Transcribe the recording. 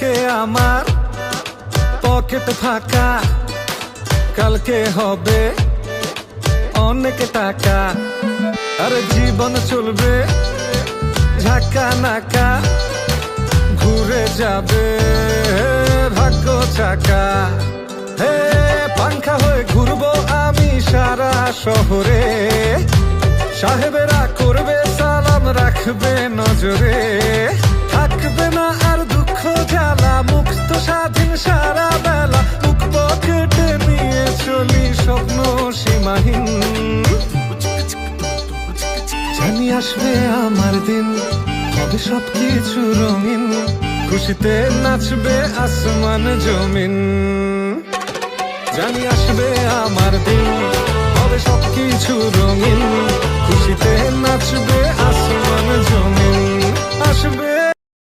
আজকে আমার পকেট ফাঁকা, কালকে হবে অনেক টাকা। আরে জীবন চলবে ঝাঁকা নাকা, ঘুরে যাবে ভাগ্য চাকা। হে পাংখা হয়ে ঘুরবো আমি সারা শহরে, সাহেবেরা করবে সালাম রাখবে নজরে। থাকবে না আর দুঃখ জ্বালা, মুক্ত স্বাধীন সারা বেলা। বুক পকেটে নিয়ে চলি স্বপ্ন সীমাহীন, জানি আসবে আমার দিন, হবে সবকিছু রঙিন। খুশিতে নাচবে আসমান জমিন, জানি আসবে আমার দিন, হবে সবকিছু রঙিন। খুশিতে নাচবে আসমান জমিন, আসবে